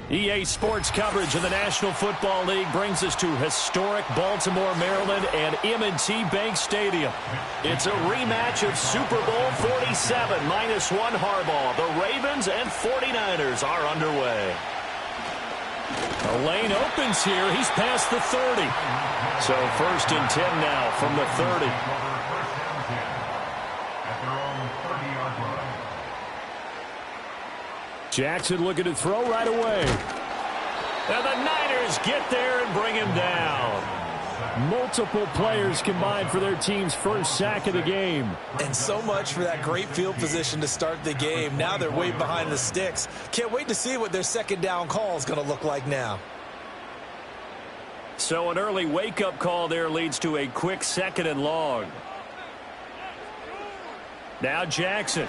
EA Sports coverage of the National Football League brings us to historic Baltimore, Maryland, and M&T Bank Stadium. It's a rematch of Super Bowl 47, -1 Harbaugh. The Ravens and 49ers are underway. The lane opens here. He's past the 30. So 1st and 10 now from the 30. Jackson looking to throw right away. And the Niners get there and bring him down. Multiple players combined for their team's first sack of the game. And so much for that great field position to start the game. Now they're way behind the sticks. Can't wait to see what their second down call is going to look like now. So an early wake-up call there leads to a quick 2nd and long. Now Jackson.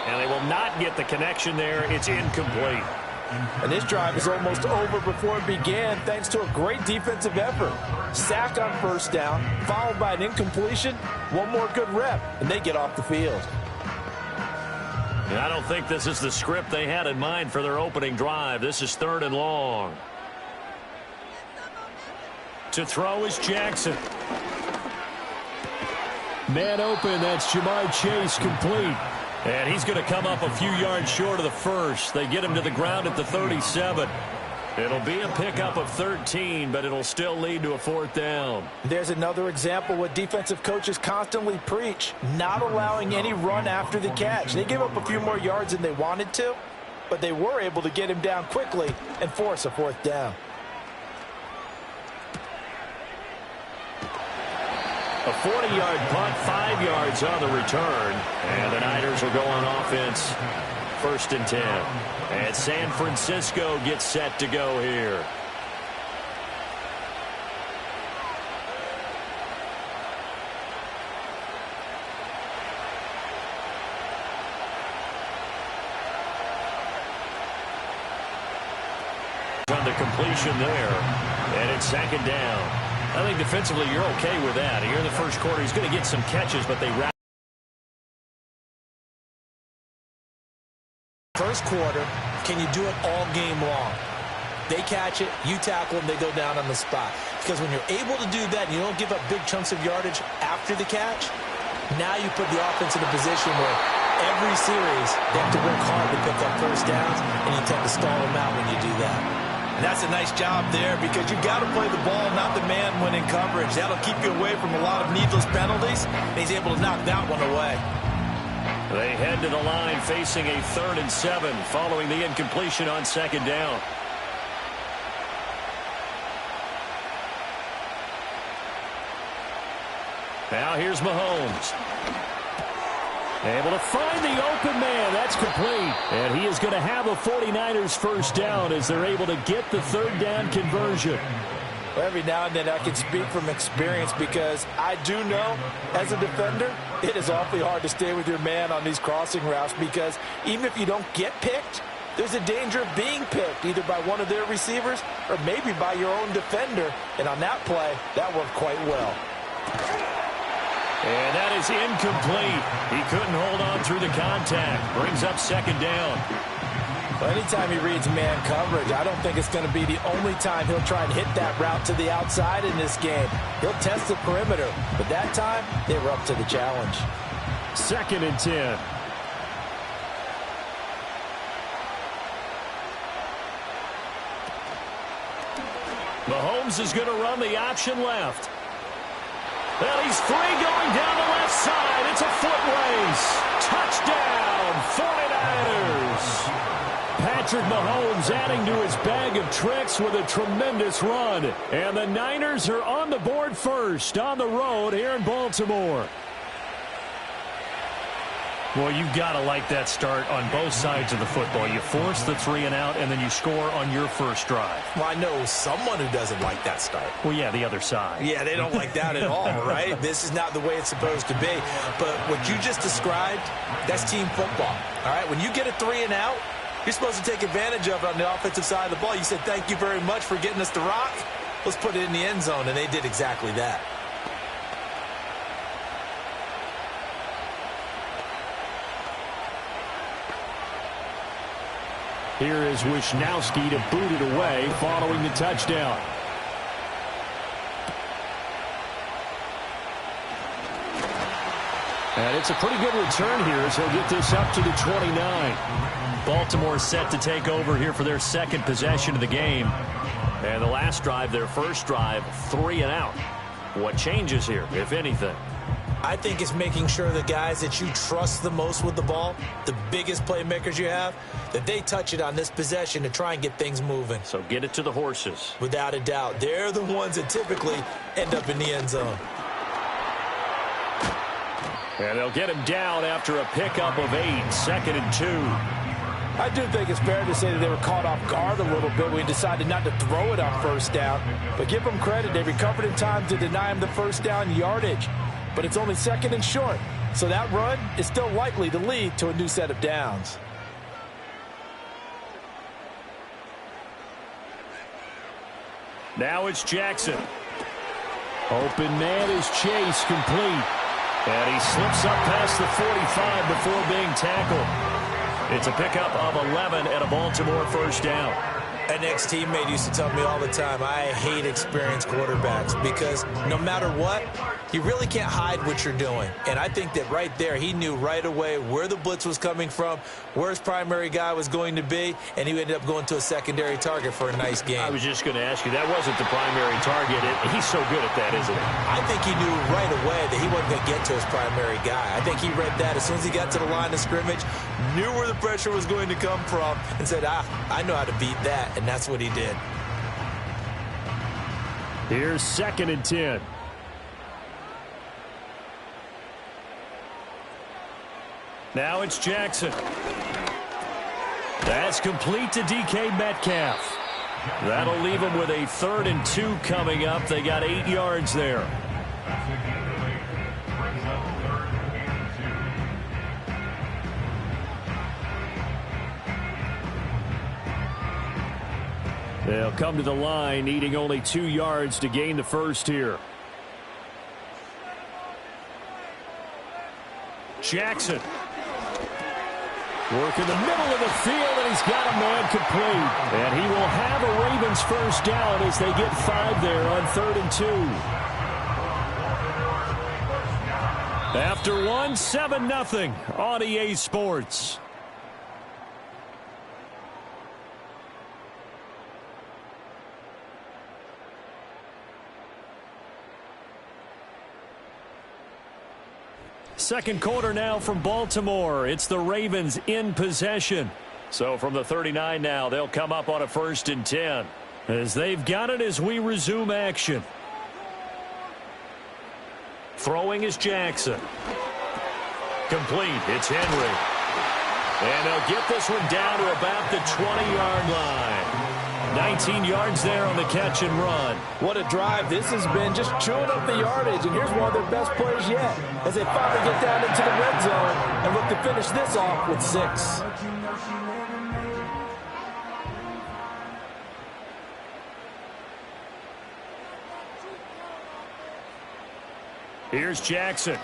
And they will not get the connection there. It's incomplete. And this drive is almost over before it began thanks to a great defensive effort. Sack on first down, followed by an incompletion. One more good rep, and they get off the field. And I don't think this is the script they had in mind for their opening drive. This is 3rd and long. To throw is Jackson. Man open, that's Ja'Marr Chase, complete. And he's going to come up a few yards short of the first. They get him to the ground at the 37. It'll be a pickup of 13, but it'll still lead to a 4th down. There's another example what defensive coaches constantly preach, not allowing any run after the catch. They gave up a few more yards than they wanted to, but they were able to get him down quickly and force a 4th down. A 40-yard punt, 5 yards on the return. And the Niners will go on offense. 1st and 10. And San Francisco gets set to go here. On the completion there. And it's 2nd down. I think defensively you're okay with that. Here in the first quarter, he's going to get some catches, but they wrap. First quarter, can you do it all game long? They catch it, you tackle them, they go down on the spot. Because when you're able to do that and you don't give up big chunks of yardage after the catch, now you put the offense in a position where every series they have to work hard to pick up first downs, and you tend to stall them out when you do that. And that's a nice job there because you've got to play the ball, not the man when in coverage. That'll keep you away from a lot of needless penalties, and he's able to knock that one away. They head to the line facing a 3rd and 7 following the incompletion on 2nd down. Now here's Mahomes. Able to find the open man. That's complete. And he is going to have a 49ers first down as they're able to get the 3rd down conversion. Well, every now and then I can speak from experience because I do know as a defender it is awfully hard to stay with your man on these crossing routes because even if you don't get picked, there's a danger of being picked either by one of their receivers or maybe by your own defender. And on that play, that worked quite well. And that is incomplete. He couldn't hold on through the contact. Brings up 2nd down. Well, anytime he reads man coverage, I don't think it's going to be the only time he'll try and hit that route to the outside in this game. He'll test the perimeter, but that time they were up to the challenge. 2nd and 10. Mahomes is going to run the option left. Well, he's free going down the left side. It's a foot race. Touchdown, 49ers. Patrick Mahomes adding to his bag of tricks with a tremendous run. And the Niners are on the board first on the road here in Baltimore. Well, you've got to like that start on both sides of the football. You force the 3 and out, and then you score on your first drive. Well, I know someone who doesn't like that start. Well, yeah, the other side. Yeah, they don't like that at all, right? This is not the way it's supposed to be. But what you just described, that's team football, all right? When you get a 3 and out, you're supposed to take advantage of it on the offensive side of the ball. You said, thank you very much for getting us the rock. Let's put it in the end zone, and they did exactly that. Here is Wisnowski to boot it away following the touchdown. And it's a pretty good return here as he'll get this up to the 29. Baltimore set to take over here for their second possession of the game. And the last drive, their first drive, 3 and out. What changes here, if anything? I think it's making sure the guys that you trust the most with the ball, the biggest playmakers you have, that they touch it on this possession to try and get things moving. So get it to the horses. Without a doubt. They're the ones that typically end up in the end zone. And they'll get him down after a pickup of 8, 2nd and 2. I do think it's fair to say that they were caught off guard a little bit when we decided not to throw it on first down. But give them credit. They recovered in time to deny him the first down yardage. But it's only 2nd and short. So that run is still likely to lead to a new set of downs. Now it's Jackson. Open man is Chase, complete. And he slips up past the 45 before being tackled. It's a pickup of 11 and a Baltimore first down. An ex-teammate used to tell me all the time, I hate experienced quarterbacks because no matter what, you really can't hide what you're doing. And I think that right there, he knew right away where the blitz was coming from, where his primary guy was going to be, and he ended up going to a secondary target for a nice game. I was just going to ask you, that wasn't the primary target. He's so good at that, isn't he? I think he knew right away that he wasn't going to get to his primary guy. I think he read that as soon as he got to the line of scrimmage, knew where the pressure was going to come from, and said, I know how to beat that. And that's what he did. Here's 2nd and 10. Now it's Jackson. That's complete to DK Metcalf. That'll leave him with a 3rd and 2 coming up. They got 8 yards there. They'll come to the line, needing only 2 yards to gain the first here. Jackson. Work in the middle of the field, and he's got a man complete. And he will have a Ravens first down as they get 5 there on 3rd and 2. After 1, 7-0 on EA Sports. Second quarter now from Baltimore. It's the Ravens in possession. So from the 39 now, they'll come up on a 1st and 10. As they've got it as we resume action. Throwing is Jackson. Complete. It's Henry. And they'll get this one down to about the 20-yard line. 19 yards there on the catch and run. What a drive this has been, just chewing up the yardage. And here's one of their best plays yet as they finally get down into the red zone and look to finish this off with 6. Here's Jackson.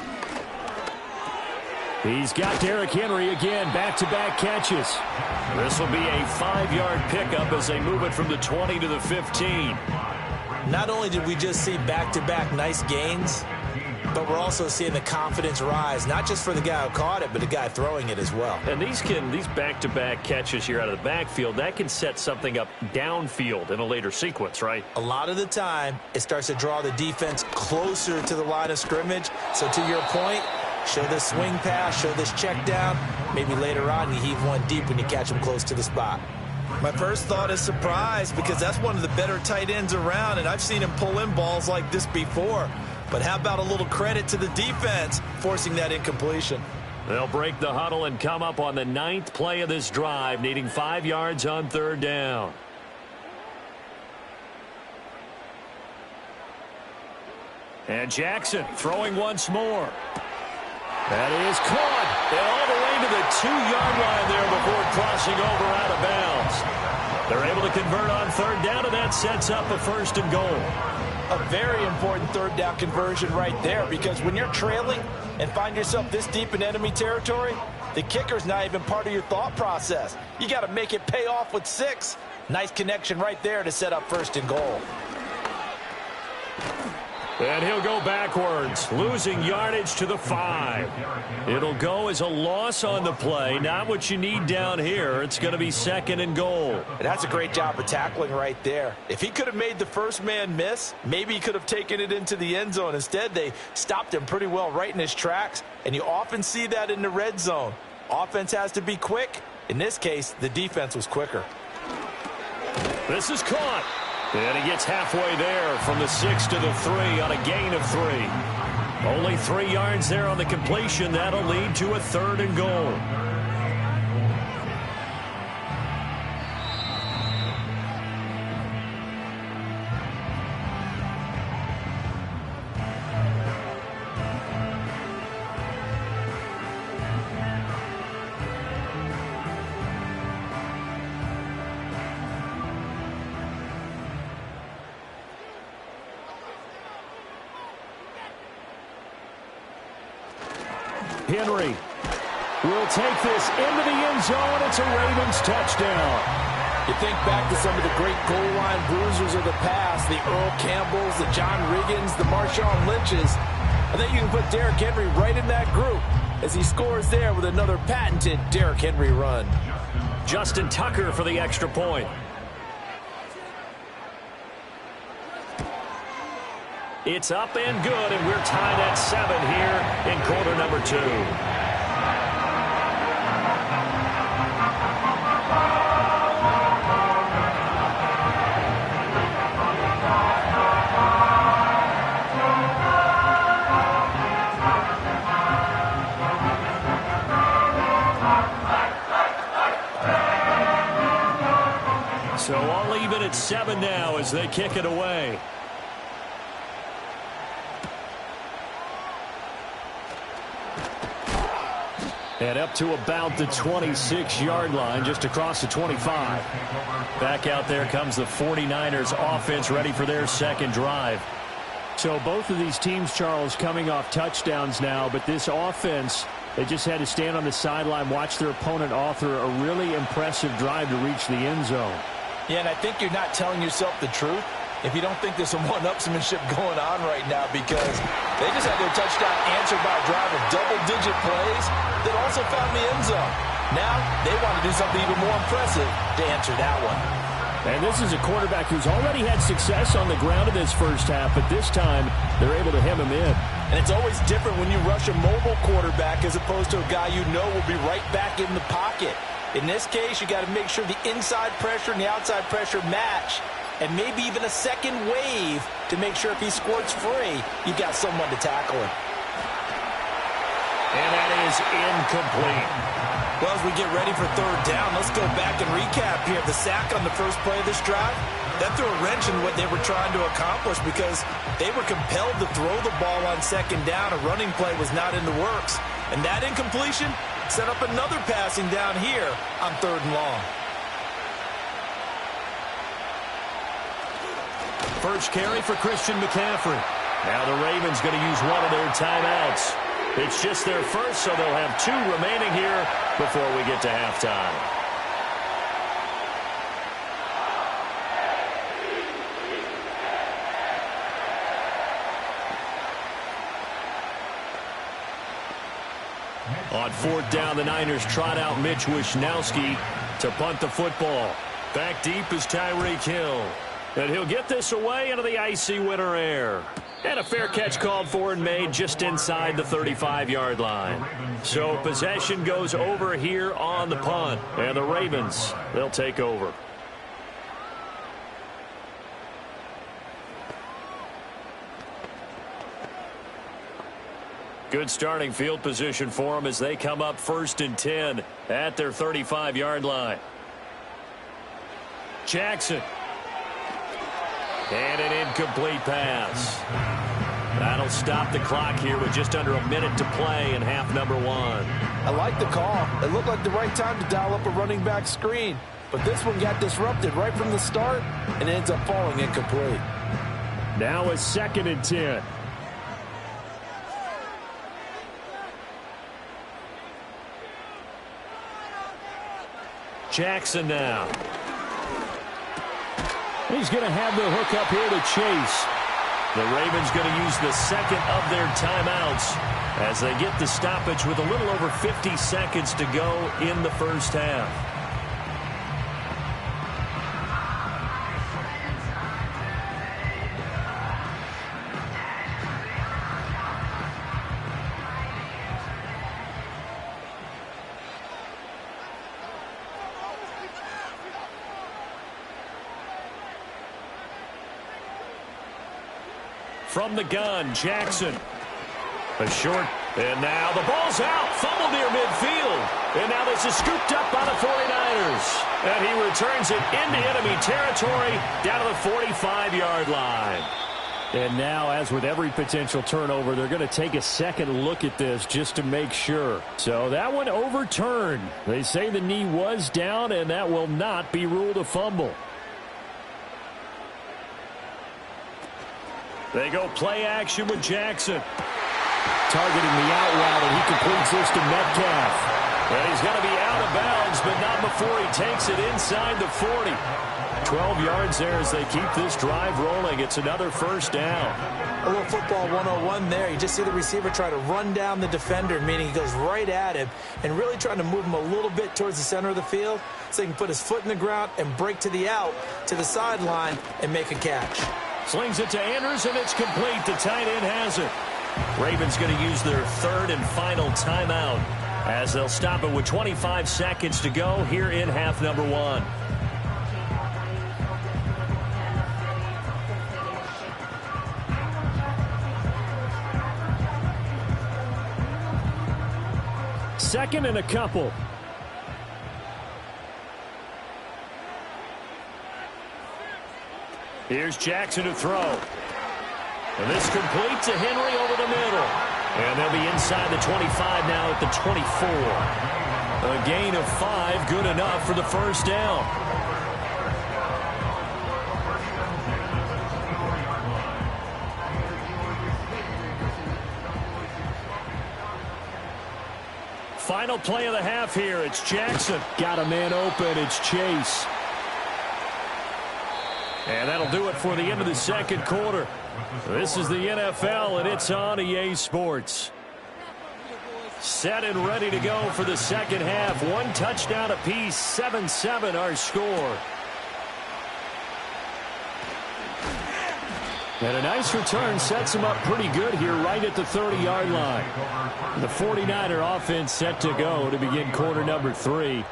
He's got Derrick Henry again, back-to-back catches. This will be a 5-yard pickup as they move it from the 20 to the 15. Not only did we just see back-to-back nice gains, but we're also seeing the confidence rise, not just for the guy who caught it, but the guy throwing it as well. And these back-to-back catches here out of the backfield, that can set something up downfield in a later sequence, right? A lot of the time, it starts to draw the defense closer to the line of scrimmage. So to your point, show this swing pass, show this check down. Maybe later on you heave one deep when you catch them close to the spot. My first thought is surprise because that's one of the better tight ends around, and I've seen him pull in balls like this before. But how about a little credit to the defense forcing that incompletion? They'll break the huddle and come up on the 9th play of this drive, needing 5 yards on 3rd down. And Jackson throwing once more. That is caught. And all the way to the 2-yard line there before crossing over out of bounds. They're able to convert on 3rd down, and that sets up a 1st and goal. A very important 3rd down conversion right there, because when you're trailing and find yourself this deep in enemy territory, the kicker's not even part of your thought process. You got to make it pay off with 6. Nice connection right there to set up 1st and goal. And he'll go backwards, losing yardage to the 5. It'll go as a loss on the play. Not what you need down here. It's going to be 2nd and goal. And that's a great job of tackling right there. If he could have made the first man miss, maybe he could have taken it into the end zone. Instead, they stopped him pretty well right in his tracks, and you often see that in the red zone. Offense has to be quick. In this case, the defense was quicker. This is caught. And he gets halfway there from the 6 to the 3 on a gain of 3. Only 3 yards there on the completion. That'll lead to a 3rd and goal. Henry will take this into the end zone. It's a Ravens touchdown. You think back to some of the great goal line bruisers of the past, the Earl Campbells, the John Riggins, the Marshawn Lynches. I think you can put Derrick Henry right in that group as he scores there with another patented Derrick Henry run. Justin Tucker for the extra point. It's up and good, and we're tied at 7 here in quarter number 2. So all even at 7 now as they kick it away. And up to about the 26-yard line, just across the 25. Back out there comes the 49ers offense ready for their second drive. So both of these teams, Charles, coming off touchdowns now, but this offense, they just had to stand on the sideline, watch their opponent author a really impressive drive to reach the end zone. Yeah, and I think you're not telling yourself the truth if you don't think there's some one-upsmanship going on right now, because they just had their touchdown answered by a drive of double-digit plays that also found the end zone. Now they want to do something even more impressive to answer that one. And this is a quarterback who's already had success on the ground in this first half, but this time they're able to hem him in. And it's always different when you rush a mobile quarterback as opposed to a guy you know will be right back in the pocket. In this case, you got to make sure the inside pressure and the outside pressure match, and maybe even a second wave to make sure if he squirts free, you've got someone to tackle him. And that is incomplete. Well, as we get ready for third down, let's go back and recap here. The sack on the first play of this drive, that threw a wrench in what they were trying to accomplish because they were compelled to throw the ball on second down. A running play was not in the works. And that incompletion set up another passing down here on 3rd and long. First carry for Christian McCaffrey. Now the Ravens going to use one of their timeouts. It's just their first, so they'll have 2 remaining here before we get to halftime. On 4th down, the Niners trot out Mitch Wishnowsky to punt the football. Back deep is Tyreek Hill. And he'll get this away into the icy winter air. And a fair catch called for and made just inside the 35-yard line. So possession goes over here on the punt. And the Ravens, they'll take over. Good starting field position for them as they come up 1st and 10 at their 35-yard line. Jackson. And an incomplete pass. That'll stop the clock here with just under a minute to play in half number 1. I like the call. It looked like the right time to dial up a running back screen. But this one got disrupted right from the start and ends up falling incomplete. Now a 2nd and 10. Jackson now. He's going to have the hook up here to Chase. The Ravens going to use the second of their timeouts as they get the stoppage with a little over 50 seconds to go in the first half. From the gun, Jackson. A short, and now the ball's out. Fumble near midfield. And now this is scooped up by the 49ers. And he returns it into enemy territory down to the 45-yard line. And now, as with every potential turnover, they're going to take a second look at this just to make sure. So that one overturned. They say the knee was down, and that will not be ruled a fumble. They go play action with Jackson. Targeting the out route, and he completes this to Metcalf. And he's going to be out of bounds, but not before he takes it inside the 40. 12 yards there as they keep this drive rolling. It's another first down. A little football 101 there. You just see the receiver try to run down the defender, meaning he goes right at him and really trying to move him a little bit towards the center of the field so he can put his foot in the ground and break to the out, to the sideline, and make a catch. Slings it to Andrews, and it's complete. The tight end has it. Ravens going to use their third and final timeout as they'll stop it with 25 seconds to go here in half number one. Second and a couple. Here's Jackson to throw. And this complete to Henry over the middle. And they'll be inside the 25 now at the 24. A gain of 5, good enough for the first down. Final play of the half here. It's Jackson. Got a man open. It's Chase. And that'll do it for the end of the second quarter. This is the NFL, and it's on EA Sports. Set and ready to go for the second half. One touchdown apiece, 7-7 our score. And a nice return sets him up pretty good here right at the 30-yard line. The 49er offense set to go to begin quarter number 3.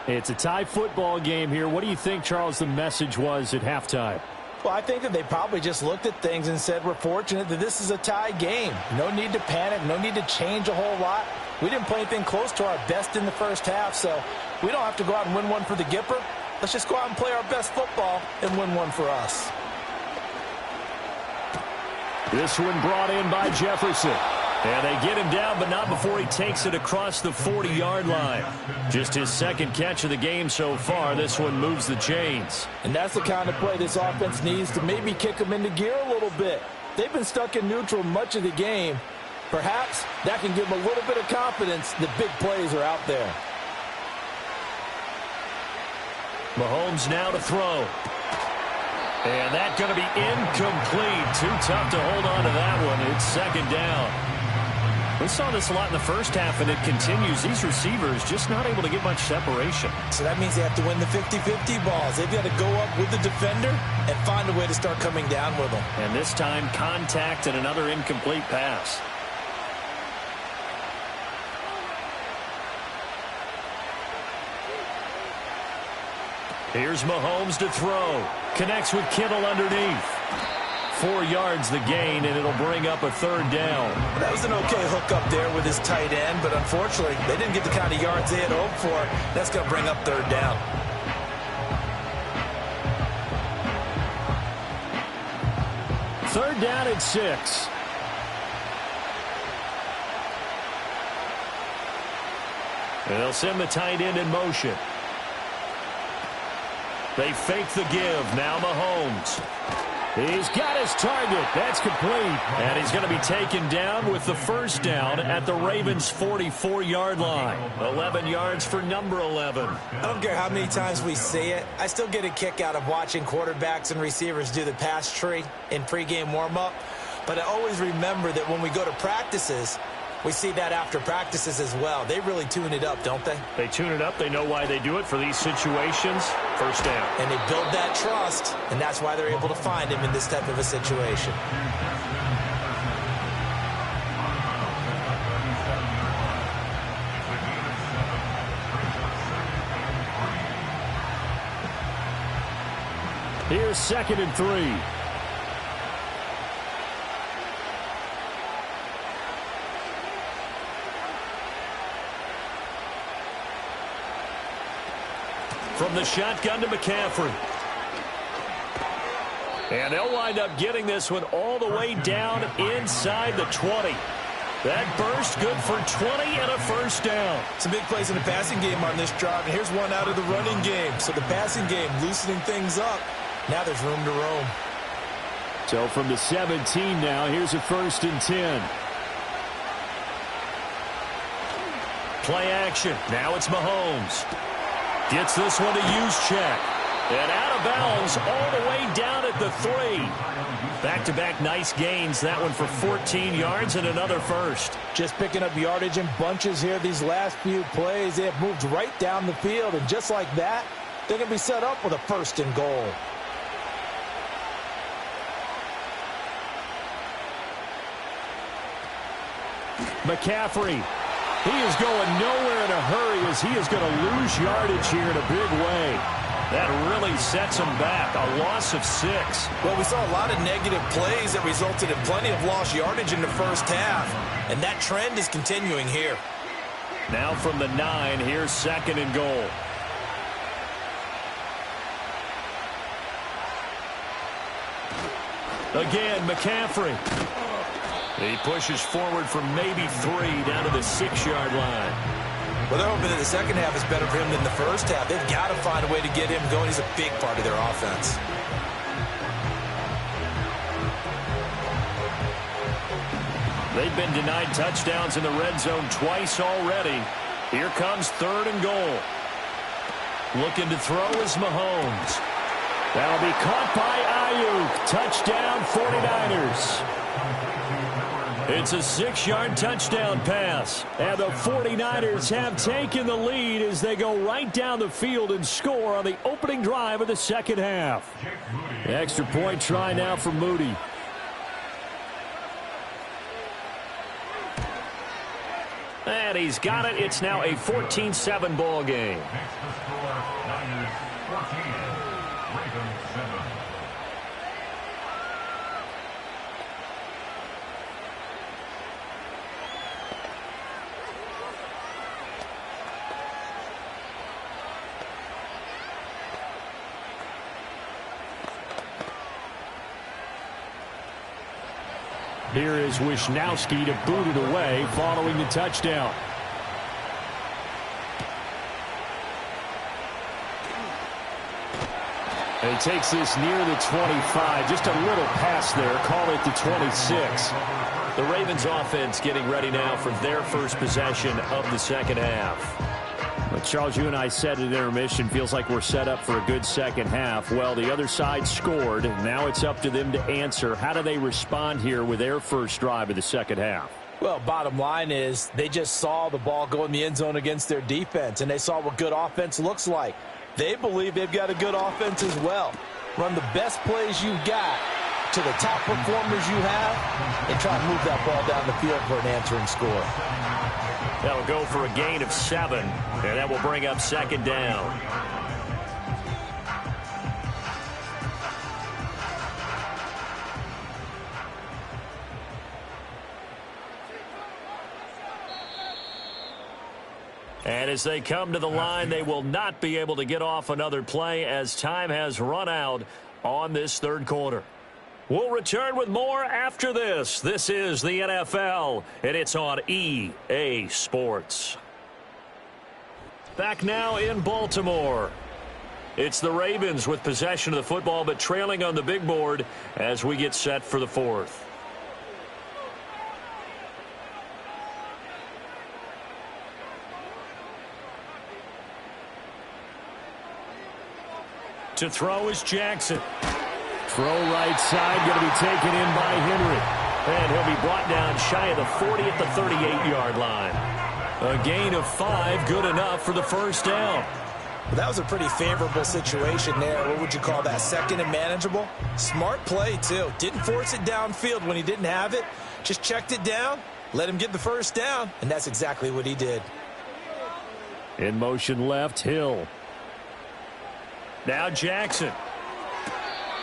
It's a tie football game here. What do you think, Charles, the message was at halftime? Well, I think that they probably just looked at things and said, we're fortunate that this is a tie game. No need to panic. No need to change a whole lot. We didn't play anything close to our best in the first half, so we don't have to go out and win one for the Gipper. Let's just go out and play our best football and win one for us. This one brought in by Jefferson. And they get him down, but not before he takes it across the 40-yard line. Just his second catch of the game so far. This one moves the chains. And that's the kind of play this offense needs to maybe kick them into gear a little bit. They've been stuck in neutral much of the game. Perhaps that can give them a little bit of confidence that big plays are out there. Mahomes now to throw. And that's going to be incomplete. Too tough to hold on to that one. It's second down. We saw this a lot in the first half, and it continues. These receivers just not able to get much separation. So that means they have to win the 50-50 balls. They've got to go up with the defender and find a way to start coming down with them. And this time, contact and another incomplete pass. Here's Mahomes to throw. Connects with Kittle underneath. 4 yards the gain, and it'll bring up a third down. That was an okay hook up there with his tight end, but unfortunately, they didn't get the kind of yards they had hoped for. That's going to bring up third down. Third down at 6. And they'll send the tight end in motion. They fake the give. Now Mahomes. He's got his target. That's complete. And he's going to be taken down with the first down at the Ravens' 44-yard line. 11 yards for number 11. I don't care how many times we see it. I still get a kick out of watching quarterbacks and receivers do the pass tree in pregame warm-up. But I always remember that when we go to practices, we see that after practices as well. They really tune it up, don't they? They tune it up. They know why they do it for these situations. First down. And they build that trust, and that's why they're able to find him in this type of a situation. Here's 2nd and 3. From the shotgun to McCaffrey. And they'll wind up getting this one all the way down inside the 20. That burst good for 20 and a first down. Some big plays in the passing game on this drive, and here's one out of the running game. So the passing game loosening things up. Now there's room to roam. So from the 17 now, here's a 1st and 10. Play action. Now it's Mahomes. Gets this one to Juszczyk. And out of bounds all the way down at the 3. Back-to-back nice gains. That one for 14 yards and another first. Just picking up yardage in bunches here these last few plays. They have moved right down the field, and just like that, they're going to be set up with a 1st and goal. McCaffrey. He is going nowhere in a hurry as he is going to lose yardage here in a big way. That really sets him back. A loss of 6. Well, we saw a lot of negative plays that resulted in plenty of lost yardage in the first half. And that trend is continuing here. Now from the 9, here's 2nd and goal. Again, McCaffrey. He pushes forward from maybe 3 down to the 6-yard line. Well, they're hoping that the second half is better for him than the first half. They've got to find a way to get him going. He's a big part of their offense. They've been denied touchdowns in the red zone twice already. Here comes 3rd and goal. Looking to throw is Mahomes. That'll be caught by Ayuk. Touchdown 49ers. It's a 6-yard touchdown pass. And the 49ers have taken the lead as they go right down the field and score on the opening drive of the second half. Extra point try now for Moody. And he's got it. It's now a 14-7 ball game. Here is Wisnowski to boot it away following the touchdown. And he takes this near the 25. Just a little pass there. Call it the 26. The Ravens offense getting ready now for their first possession of the second half. Well, Charles, you and I said at intermission, feels like we're set up for a good second half. Well, the other side scored. Now it's up to them to answer. How do they respond here with their first drive of the second half? Well, bottom line is they just saw the ball go in the end zone against their defense, and they saw what good offense looks like. They believe they've got a good offense as well. Run the best plays you've got to the top performers you have and try to move that ball down the field for an answering score. That'll go for a gain of 7, and that will bring up second down. And as they come to the line, they will not be able to get off another play as time has run out on this third quarter. We'll return with more after this. This is the NFL, and it's on EA Sports. Back now in Baltimore. It's the Ravens with possession of the football, but trailing on the big board as we get set for the fourth. To throw is Jackson. Throw right side, going to be taken in by Henry. And he'll be brought down shy of the 40 at the 38-yard line. A gain of 5, good enough for the first down. Well, that was a pretty favorable situation there. What would you call that? Second and manageable? Smart play, too. Didn't force it downfield when he didn't have it. Just checked it down, let him get the first down, and that's exactly what he did. In motion left, Hill. Now Jackson.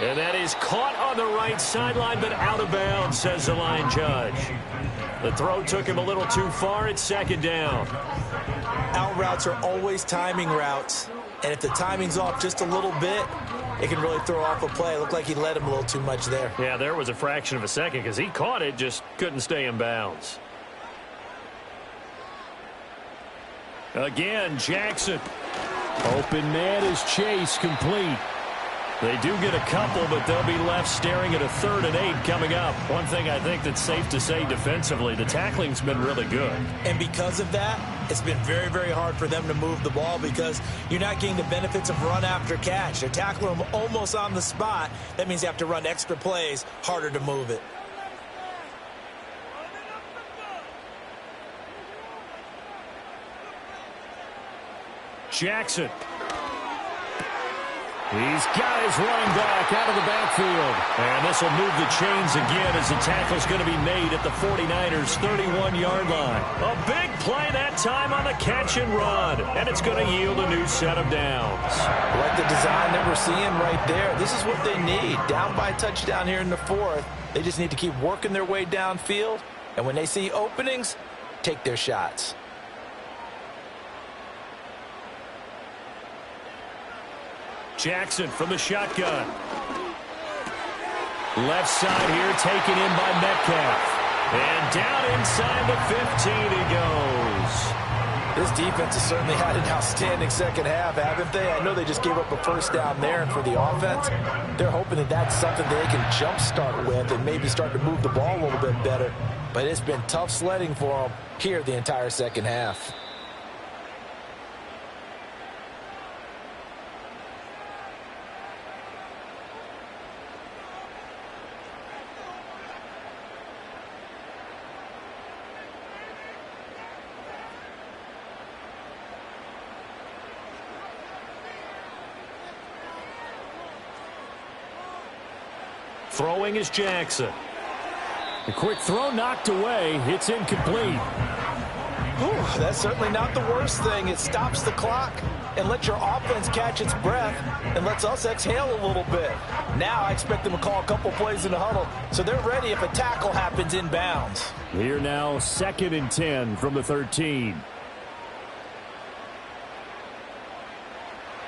And that is caught on the right sideline, but out of bounds, says the line judge. The throw took him a little too far. It's second down. Out routes are always timing routes. And if the timing's off just a little bit, it can really throw off a play. It looked like he led him a little too much there. Yeah, there was a fraction of a second because he caught it, just couldn't stay in bounds. Again, Jackson. Open man is Chase, complete. They do get a couple, but they'll be left staring at a 3rd and 8 coming up. One thing I think that's safe to say defensively, the tackling's been really good. And because of that, it's been very, very hard for them to move the ball because you're not getting the benefits of run after catch. They're tackling them almost on the spot. That means you have to run extra plays, harder to move it. Jackson. He's got his running back out of the backfield. And this will move the chains again as the tackle's going to be made at the 49ers' 31-yard line. A big play that time on the catch and run. And it's going to yield a new set of downs. I like the design that we're seeing right there. This is what they need. Down by a touchdown here in the 4th. They just need to keep working their way downfield. And when they see openings, take their shots. Jackson from the shotgun. Left side here taken in by Metcalf. And down inside the 15 he goes. This defense has certainly had an outstanding second half, haven't they? I know they just gave up a first down there, and for the offense, they're hoping that that's something they can jumpstart with and maybe start to move the ball a little bit better. But it's been tough sledding for them here the entire second half. Throwing is Jackson. A quick throw knocked away. It's incomplete. Whew, that's certainly not the worst thing. It stops the clock and lets your offense catch its breath and lets us exhale a little bit. Now I expect them to call a couple plays in the huddle so they're ready if a tackle happens in bounds. Here now, 2nd and 10 from the 13.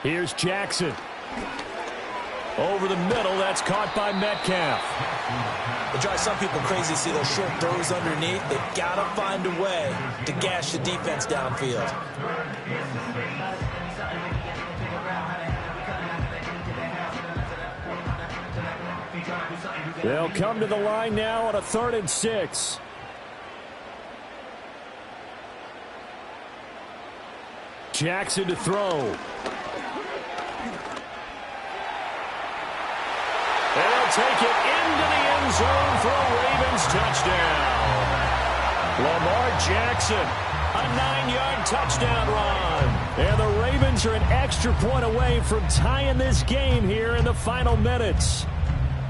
Here's Jackson. Over the middle, that's caught by Metcalf. It drives some people crazy to see those short throws underneath. They've got to find a way to gash the defense downfield. They'll come to the line now on a 3rd and 6. Jackson to throw. Take it into the end zone for a Ravens touchdown. Lamar Jackson, a 9-yard touchdown run. And the Ravens are an extra point away from tying this game here in the final minutes.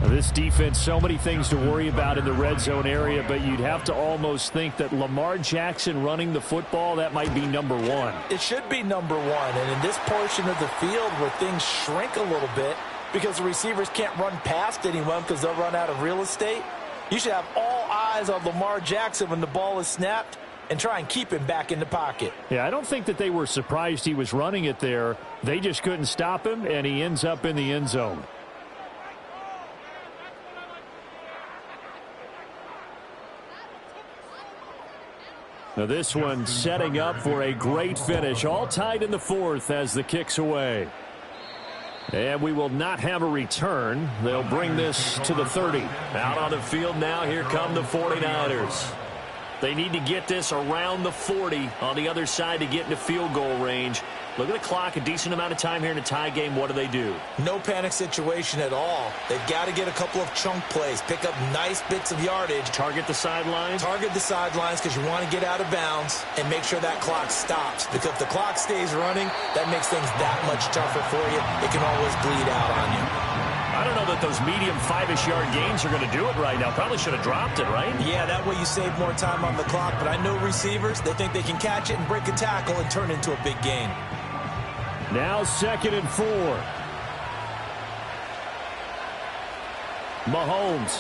Now, this defense, so many things to worry about in the red zone area, but you'd have to almost think that Lamar Jackson running the football, that might be number 1. It should be number 1, and in this portion of the field where things shrink a little bit, because the receivers can't run past anyone because they'll run out of real estate, you should have all eyes on Lamar Jackson when the ball is snapped and try and keep him back in the pocket. Yeah, I don't think that they were surprised he was running it there. They just couldn't stop him, and he ends up in the end zone. Now this one setting up for a great finish. All tied in the 4th as the kick's away. And we will not have a return. They'll bring this to the 30. Out on the field now, here come the 49ers. They need to get this around the 40 on the other side to get into field goal range. Look at the clock, a decent amount of time here in a tie game. What do? No panic situation at all. They've got to get a couple of chunk plays, pick up nice bits of yardage. Target the sidelines? Target the sidelines because you want to get out of bounds and make sure that clock stops. Because if the clock stays running, that makes things that much tougher for you. It can always bleed out on you. I don't know that those medium 5-ish yard gains are going to do it right now. Probably should have dropped it, right? Yeah, that way you save more time on the clock. But I know receivers, they think they can catch it and break a tackle and turn it into a big gain. Now 2nd and 4. Mahomes.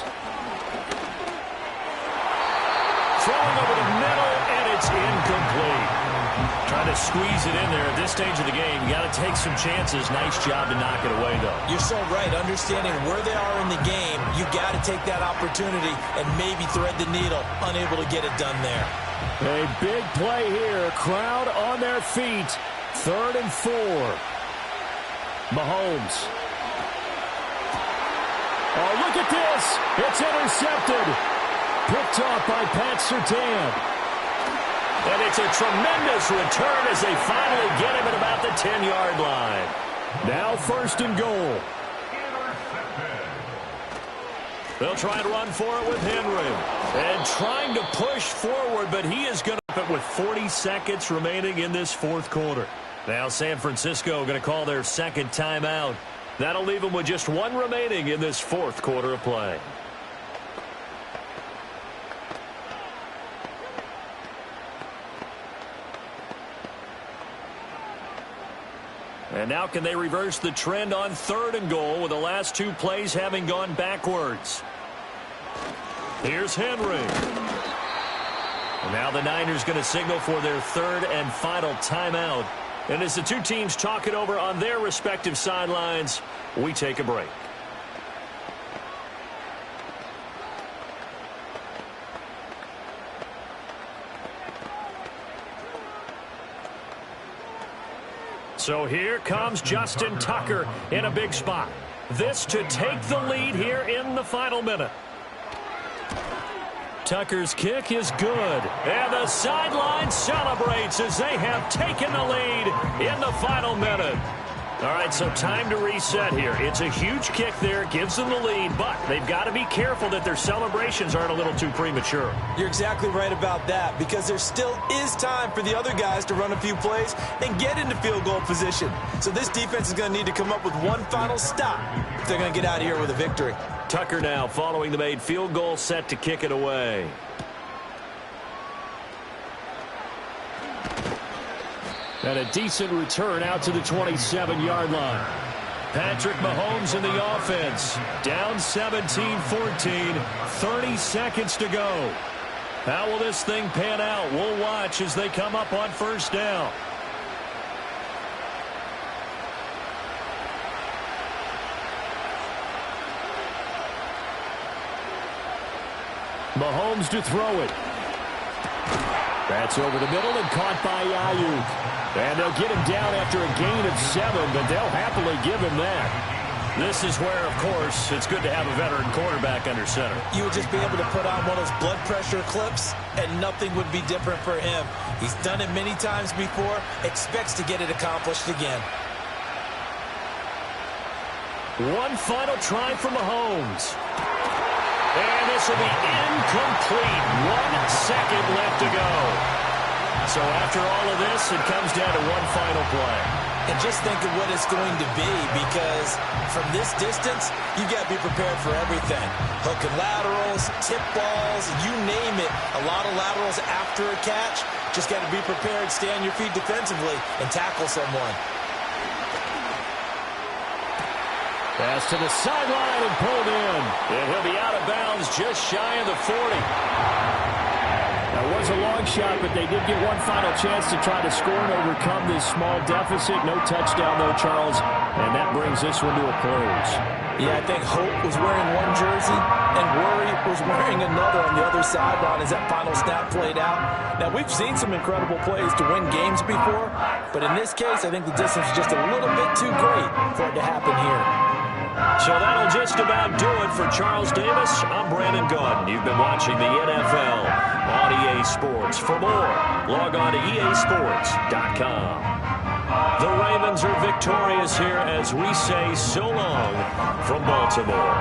Throwing over the middle, and it's incomplete. Trying to squeeze it in there at this stage of the game. You got to take some chances. Nice job to knock it away, though. You're so right. Understanding where they are in the game, you got to take that opportunity and maybe thread the needle. Unable to get it done there. A big play here. Crowd on their feet. 3rd and 4. Mahomes. Oh, look at this. It's intercepted. Picked off by Pat Surtain. And it's a tremendous return as they finally get him at about the 10-yard line. Now 1st and goal. They'll try and run for it with Henry. And trying to push forward, but he is going to put it with 40 seconds remaining in this 4th quarter. Now San Francisco going to call their 2nd timeout. That'll leave them with just 1 remaining in this 4th quarter of play. And now can they reverse the trend on 3rd and goal with the last 2 plays having gone backwards? Here's Henry. And now the Niners going to signal for their 3rd and final timeout. And as the 2 teams talk it over on their respective sidelines, we take a break. So here comes Justin Tucker in a big spot. This to take the lead here in the final minute. Tucker's kick is good. And the sideline celebrates as they have taken the lead in the final minute. All right, so time to reset here. It's a huge kick there. Gives them the lead, but they've got to be careful that their celebrations aren't a little too premature. You're exactly right about that because there still is time for the other guys to run a few plays and get into field goal position. So this defense is going to need to come up with one final stop if they're going to get out of here with a victory. Tucker now following the made field goal, set to kick it away. And a decent return out to the 27-yard line. Patrick Mahomes in the offense. Down 17-14. 30 seconds to go. How will this thing pan out? We'll watch as they come up on 1st down. Mahomes to throw it. That's over the middle and caught by Ayuk. And they'll get him down after a gain of 7, but they'll happily give him that. This is where, of course, it's good to have a veteran quarterback under center. You would just be able to put on one of those blood pressure clips, and nothing would be different for him. He's done it many times before, expects to get it accomplished again. One final try for Mahomes. And this will be incomplete. 1 second left to go. So after all of this, it comes down to one final play. And just think of what it's going to be, because from this distance, you got to be prepared for everything. Hook and laterals, tip balls, you name it. A lot of laterals after a catch. Just got to be prepared, stay on your feet defensively, and tackle someone. Pass to the sideline and pulled in. And he'll be out of bounds just shy of the 40. That was a long shot, but they did get one final chance to try to score and overcome this small deficit. No touchdown, though, Charles. And that brings this one to a close. Yeah, I think Hope was wearing one jersey. and Worry was wearing another on the other sideline as that final snap played out. Now, we've seen some incredible plays to win games before, but in this case, I think the distance is just a little bit too great for it to happen here. So that'll just about do it for Charles Davis. I'm Brandon Gaudin. You've been watching the NFL on EA Sports. For more, log on to easports.com. The Ravens are victorious here as we say so long from Baltimore.